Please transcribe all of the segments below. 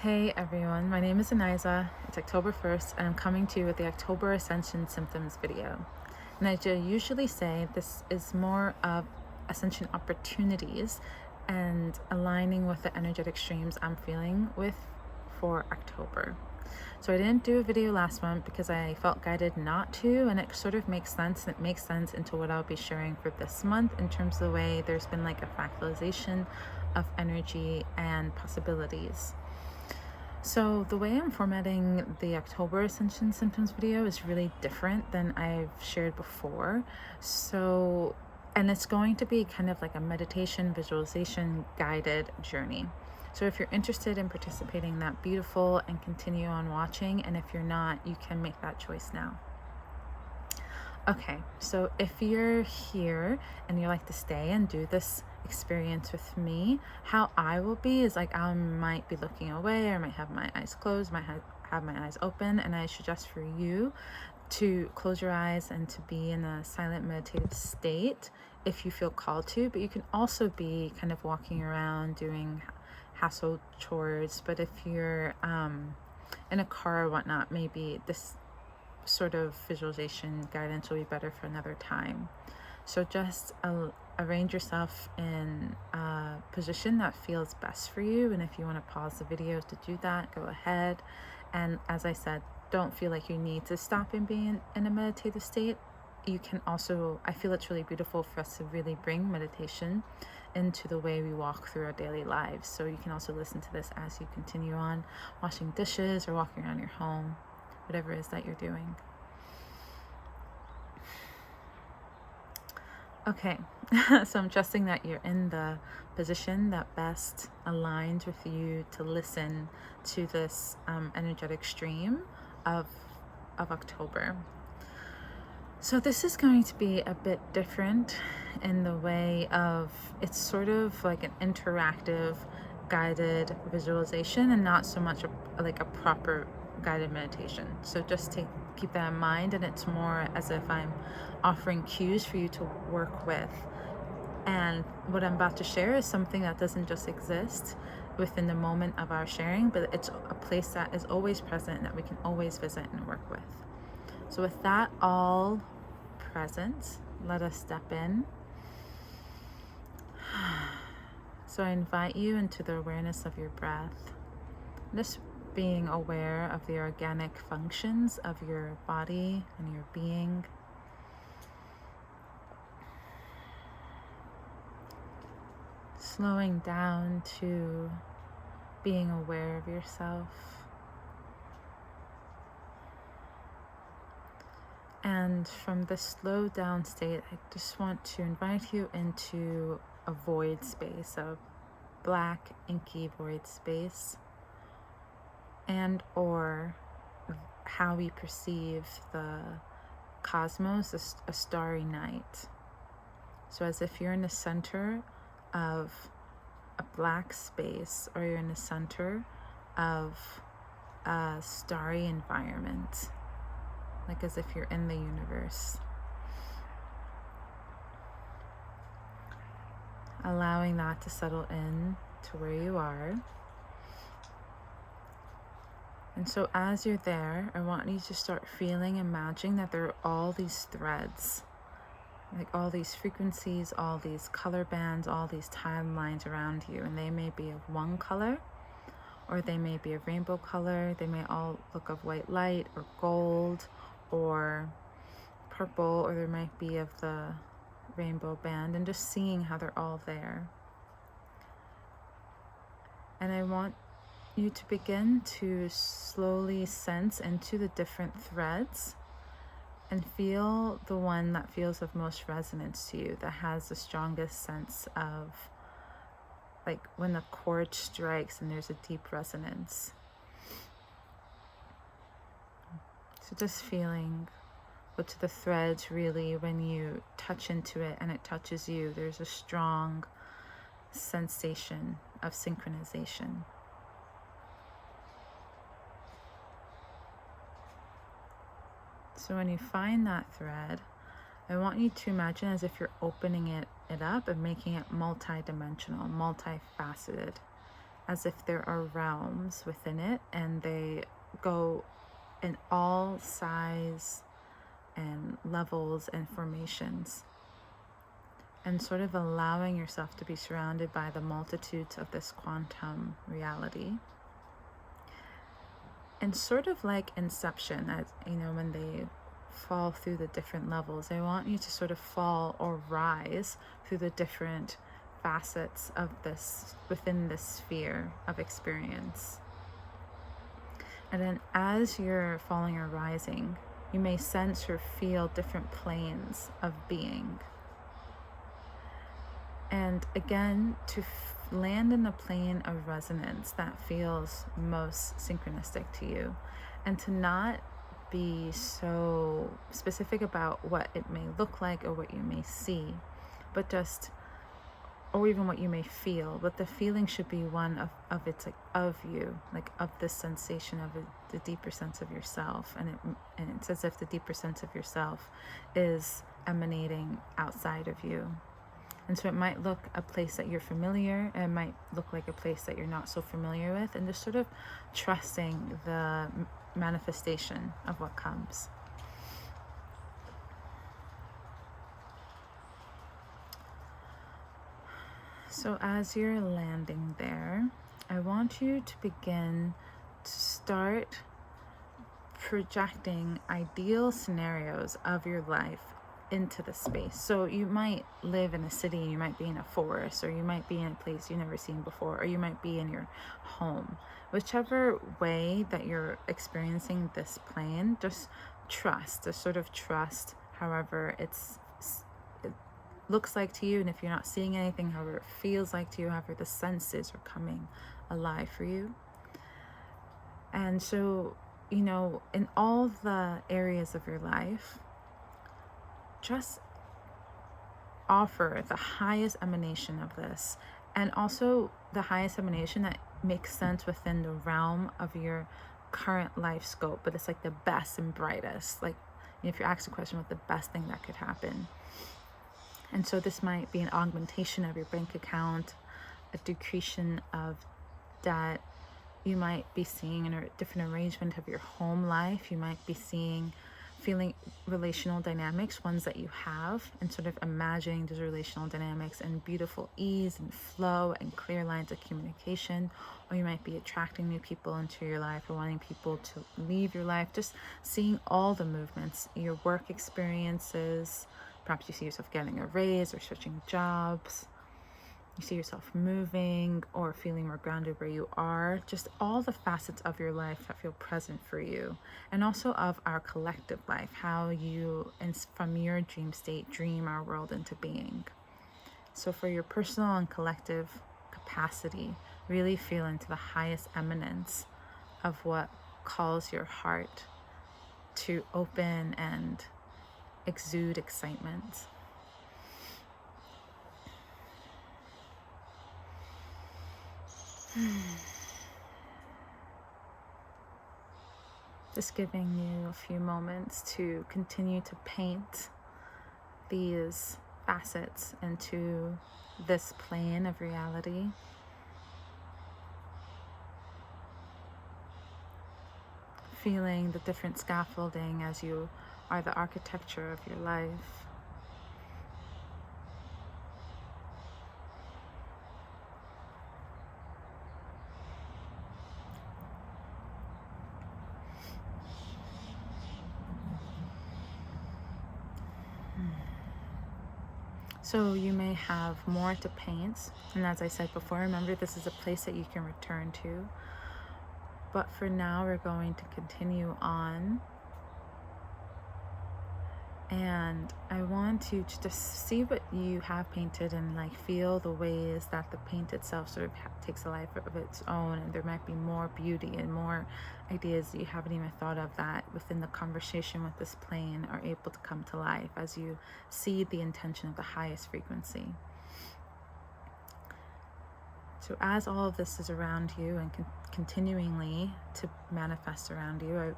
Hey everyone, my name is Aniza. It's October 1st and I'm coming to you with the October Ascension Symptoms video. And I usually say this is more of Ascension opportunities and aligning with the energetic streams I'm feeling with for October. So I didn't do a video last month because I felt guided not to, and it sort of makes sense. It makes sense into what I'll be sharing for this month in terms of the way there's been like a fractalization of energy and possibilities. So the way I'm formatting the October Ascension Symptoms video is really different than I've shared before. And it's going to be kind of like a meditation, visualization, guided journey. So if you're interested in participating, that's beautiful, and continue on watching. And if you're not, you can make that choice now. Okay, so if you're here and you like to stay and do this experience with me, how I will be is like I might be looking away, or I might have my eyes closed, might have my eyes open, and I suggest for you to close your eyes and to be in a silent meditative state if you feel called to. But you can also be kind of walking around doing household chores. But if you're in a car or whatnot, maybe this sort of visualization guidance will be better for another time. So just arrange yourself in a position that feels best for you, and if you want to pause the video to do that, go ahead. And as I said, don't feel like you need to stop and be in a meditative state. You can also, I feel it's really beautiful for us to really bring meditation into the way we walk through our daily lives. So you can also listen to this as you continue on washing dishes or walking around your home, whatever it is that you're doing. Okay, so I'm trusting that you're in the position that best aligns with you to listen to this energetic stream of October. So this is going to be a bit different in the way of, it's sort of like an interactive guided visualization and not so much like a proper guided meditation. So just keep that in mind, and it's more as if I'm offering cues for you to work with. And what I'm about to share is something that doesn't just exist within the moment of our sharing, but it's a place that is always present and that we can always visit and work with. So with that all present, let us step in. So I invite you into the awareness of your breath. Just being aware of the organic functions of your body and your being. Slowing down to being aware of yourself. And from the slow down state, I just want to invite you into a void space, a black inky void space, and or how we perceive the cosmos, a starry night. So as if you're in the center of a black space, or you're in the center of a starry environment, like as if you're in the universe. Allowing that to settle in to where you are. And so as you're there, I want you to start feeling, imagining that there are all these threads, like all these frequencies, all these color bands, all these timelines around you. And they may be of one color, or they may be of rainbow color. They may all look of white light or gold or purple, or there might be of the rainbow band, and just seeing how they're all there. And I want you to begin to slowly sense into the different threads and feel the one that feels of most resonance to you, that has the strongest sense of, like when the chord strikes and there's a deep resonance. So just feeling which the threads really, when you touch into it and it touches you, there's a strong sensation of synchronization. So when you find that thread, I want you to imagine as if you're opening it up and making it multi-dimensional, multifaceted. as if there are realms within it, and they go in all size and levels and formations, and sort of allowing yourself to be surrounded by the multitudes of this quantum reality. And sort of like Inception, as when they fall through the different levels, I want you to sort of fall or rise through the different facets of this, within this sphere of experience. And then as you're falling or rising, you may sense or feel different planes of being. And again, to land in the plane of resonance that feels most synchronistic to you, and to not be so specific about what it may look like or what you may see, but just, or even what you may feel, but the feeling should be one of it's like of you, like of this sensation of the deeper sense of yourself. And it's as if the deeper sense of yourself is emanating outside of you. And so it might look a place that you're familiar, and it might look like a place that you're not so familiar with, and just sort of trusting the manifestation of what comes. So as you're landing there, I want you to begin to start projecting ideal scenarios of your life into the space. So you might live in a city, you might be in a forest, or you might be in a place you've never seen before, or you might be in your home. Whichever way that you're experiencing this plane, just sort of trust however it looks like to you, and if you're not seeing anything, however it feels like to you, however the senses are coming alive for you. And so, in all the areas of your life, just offer the highest emanation of this, and also the highest emanation that makes sense within the realm of your current life scope, but it's like the best and brightest. Like, if you're asked the question, what the best thing that could happen. And so this might be an augmentation of your bank account, a decretion of debt. You might be seeing a different arrangement of your home life. You might be feeling relational dynamics, ones that you have, and sort of imagining those relational dynamics and beautiful ease and flow and clear lines of communication. Or you might be attracting new people into your life, or wanting people to leave your life, just seeing all the movements, your work experiences. Perhaps you see yourself getting a raise or switching jobs. You see yourself moving or feeling more grounded where you are. Just all the facets of your life that feel present for you. And also of our collective life, how you, from your dream state, dream our world into being. So for your personal and collective capacity, really feel into the highest eminence of what calls your heart to open and exude excitement. Just giving you a few moments to continue to paint these facets into this plane of reality. Feeling the different scaffolding as you are the architecture of your life. So you may have more to paint, and as I said before, remember this is a place that you can return to. But for now, we're going to continue on. And I want you to just see what you have painted and feel the ways that the paint itself sort of takes a life of its own, and there might be more beauty and more ideas that you haven't even thought of that within the conversation with this plane are able to come to life as you see the intention of the highest frequency. So as all of this is around you and continuingly to manifest around you, I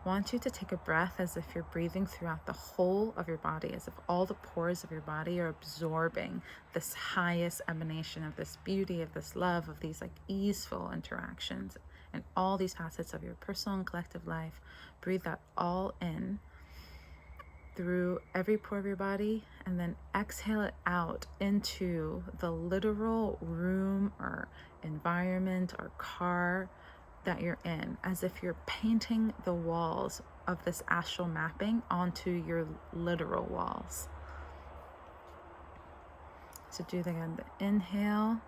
I want you to take a breath as if you're breathing throughout the whole of your body, as if all the pores of your body are absorbing this highest emanation of this beauty, of this love, of these like easeful interactions and all these facets of your personal and collective life. Breathe that all in through every pore of your body, and then exhale it out into the literal room or environment or car that you're in, as if you're painting the walls of this astral mapping onto your literal walls. So do again the inhale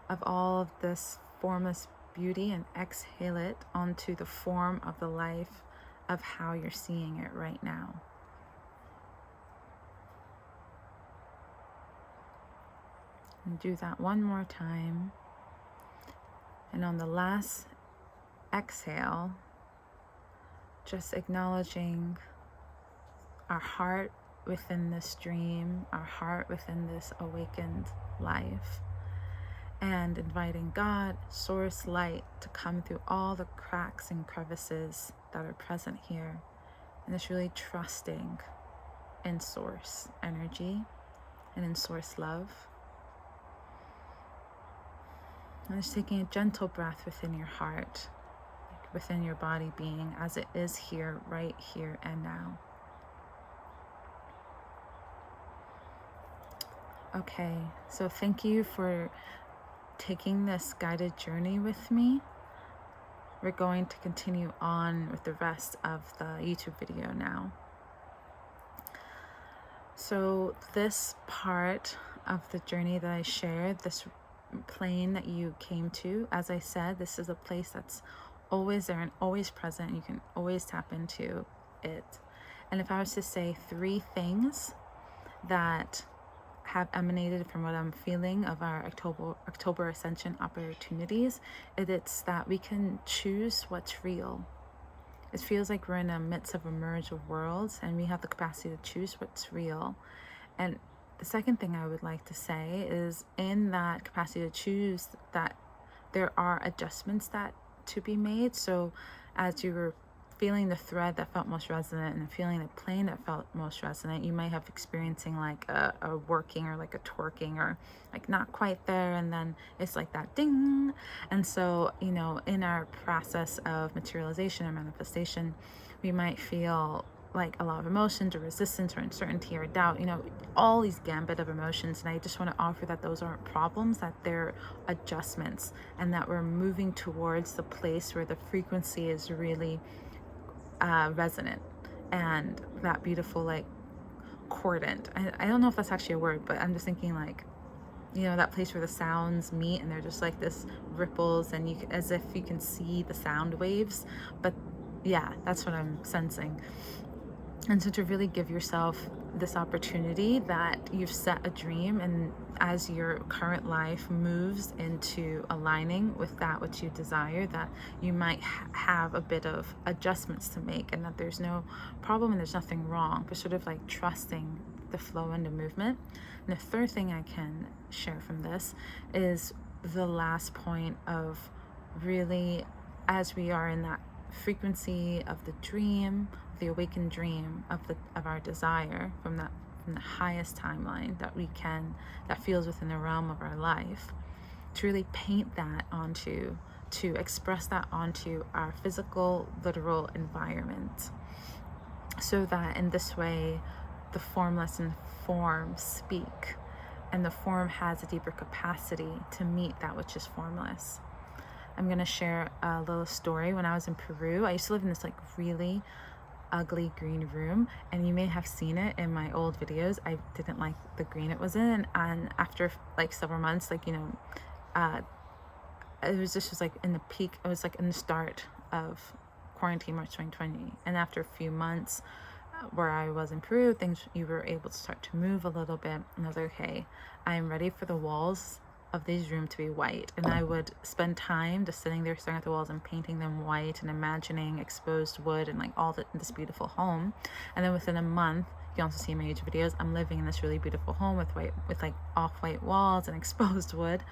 of all of this formless beauty, and exhale it onto the form of the life of how you're seeing it right now. And do that one more time. And on the last exhale, just acknowledging our heart within this dream, our heart within this awakened life, and inviting God, source, light to come through all the cracks and crevices that are present here, and just really trusting in source energy and in source love. And just taking a gentle breath within your heart, within your body being, as it is here, right here and now. Okay, so thank you for taking this guided journey with me. We're going to continue on with the rest of the YouTube video now. So this part of the journey that I shared, this plane that you came to, as I said, this is a place that's always there and always present. You can always tap into it. And if I was to say 3 things that have emanated from what I'm feeling of our October Ascension opportunities, it's that we can choose what's real. It feels like we're in the midst of a merge of worlds, and we have the capacity to choose what's real. And the second thing I would like to say is, in that capacity to choose, that there are adjustments that to be made. So as you were feeling the thread that felt most resonant and feeling the plane that felt most resonant, you might have experiencing like a working or like a twerking or like not quite there, and then it's like that ding. And so, you know, in our process of materialization or manifestation, we might feel like a lot of emotions or resistance or uncertainty or doubt, you know, all these gambit of emotions. And I just want to offer that those aren't problems, that they're adjustments, and that we're moving towards the place where the frequency is really resonant, and that beautiful like cordant. I don't know if that's actually a word, but I'm just thinking like, you know, that place where the sounds meet and they're just like this ripples, and you as if you can see the sound waves. But yeah, that's what I'm sensing. And so to really give yourself this opportunity that you've set a dream, and as your current life moves into aligning with that which you desire, that you might have a bit of adjustments to make, and that there's no problem and there's nothing wrong, but sort of like trusting the flow and the movement. And the third thing I can share from this is the last point of really, as we are in that frequency of the dream, the awakened dream of our desire from the highest timeline that feels within the realm of our life, to really paint that onto, to express that onto our physical, literal environment, so that in this way the formless and form speak, and the form has a deeper capacity to meet that which is formless. I'm going to share a little story. When I was in Peru, I used to live in this like really ugly green room, and you may have seen it in my old videos. I didn't like the green it was in, and after like several months, like, you know, it was just like in the peak, it was like in the start of quarantine, March 2020, and after a few months where I was in Peru, you were able to start to move a little bit, and I was like, okay, I'm ready for the walls of this room to be white. And I would spend time just sitting there staring at the walls and painting them white and imagining exposed wood and like all this beautiful home. And then within a month, you can also see in my YouTube videos, I'm living in this really beautiful home with like off-white walls and exposed wood.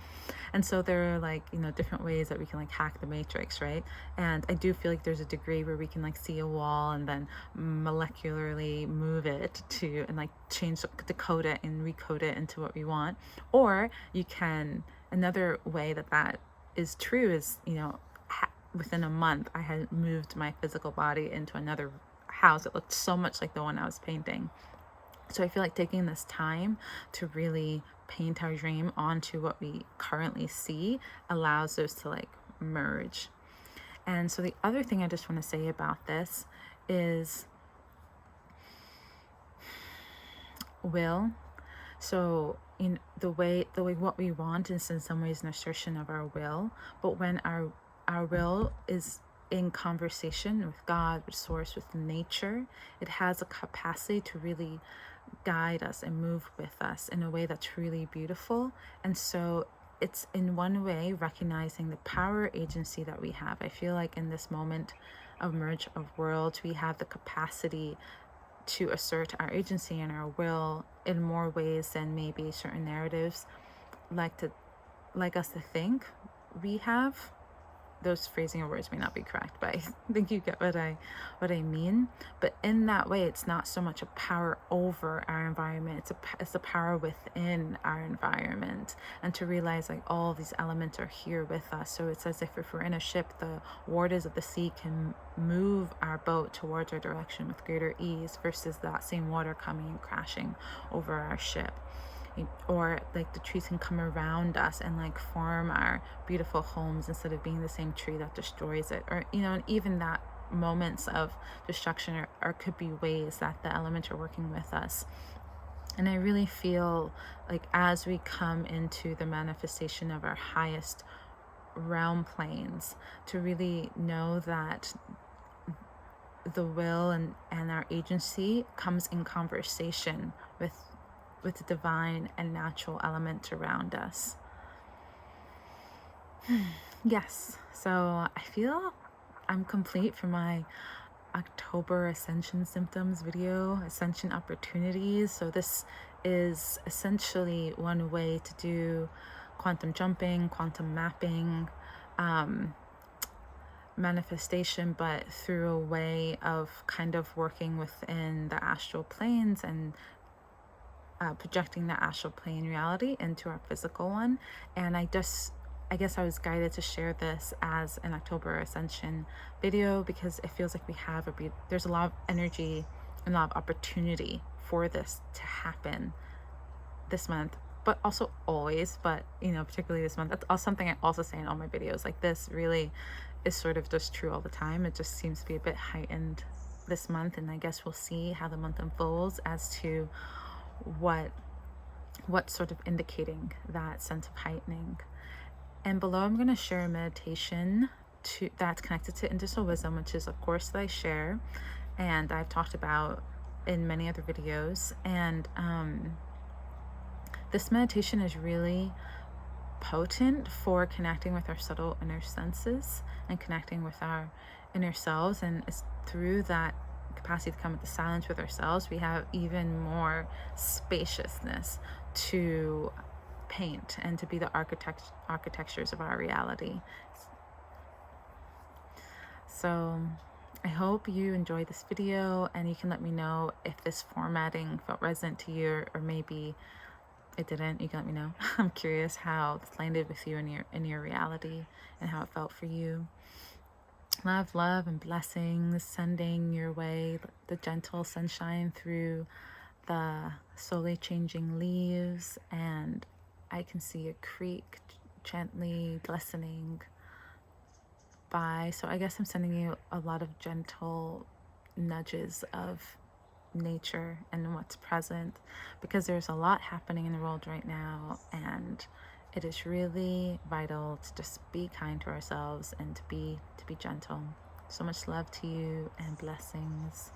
And so there are like, you know, different ways that we can like hack the matrix, right? And I do feel like there's a degree where we can like see a wall and then molecularly move it to, and like change, decode it and recode it into what we want. Or you can, another way that is true is, you know, within a month I had moved my physical body into another house that looked so much like the one I was painting. So I feel like taking this time to really paint our dream onto what we currently see allows those to like merge. And so the other thing I just want to say about this is will. So in the way what we want is in some ways an assertion of our will, but when our will is in conversation with God, with source, with nature, it has a capacity to really guide us and move with us in a way that's really beautiful. And so it's in one way recognizing the power agency that we have. I feel like in this moment of merge of worlds, we have the capacity to assert our agency and our will in more ways than maybe certain narratives like us to think we have. Those phrasing of words may not be correct, but I think you get what I mean. But in that way, it's not so much a power over our environment, it's a power within our environment, and to realize like all of these elements are here with us. So it's as if we're in a ship, the waters of the sea can move our boat towards our direction with greater ease versus that same water coming and crashing over our ship. Or like the trees can come around us and like form our beautiful homes instead of being the same tree that destroys it. Or, you know, and even that moments of destruction or could be ways that the elements are working with us. And I really feel like as we come into the manifestation of our highest realm planes, to really know that the will and our agency comes in conversation with the divine and natural element around us. Yes, so I feel I'm complete for my October Ascension symptoms video, Ascension opportunities. So this is essentially one way to do quantum jumping, quantum mapping, manifestation, but through a way of kind of working within the astral planes and projecting the astral plane reality into our physical one. And I guess I was guided to share this as an October Ascension video because it feels like we have there's a lot of energy and a lot of opportunity for this to happen this month, but also always, but you know, particularly this month. That's also something I also say in all my videos. Like this really is sort of just true all the time. It just seems to be a bit heightened this month, and I guess we'll see how the month unfolds as to what's sort of indicating that sense of heightening. And below I'm going to share a meditation that's connected to intersoul wisdom, which is of course that I share and I've talked about in many other videos. And this meditation is really potent for connecting with our subtle inner senses and connecting with our inner selves, and it's through that capacity to come with the silence with ourselves, we have even more spaciousness to paint and to be the architectures of our reality. So I hope you enjoyed this video, and you can let me know if this formatting felt resonant to you, or maybe it didn't. You can let me know. I'm curious how this landed with you in your reality and how it felt for you. Love, and blessings sending your way, the gentle sunshine through the slowly changing leaves, and I can see a creek gently glistening by. So I guess I'm sending you a lot of gentle nudges of nature and what's present, because there's a lot happening in the world right now, and it is really vital to just be kind to ourselves and to be gentle. So much love to you and blessings.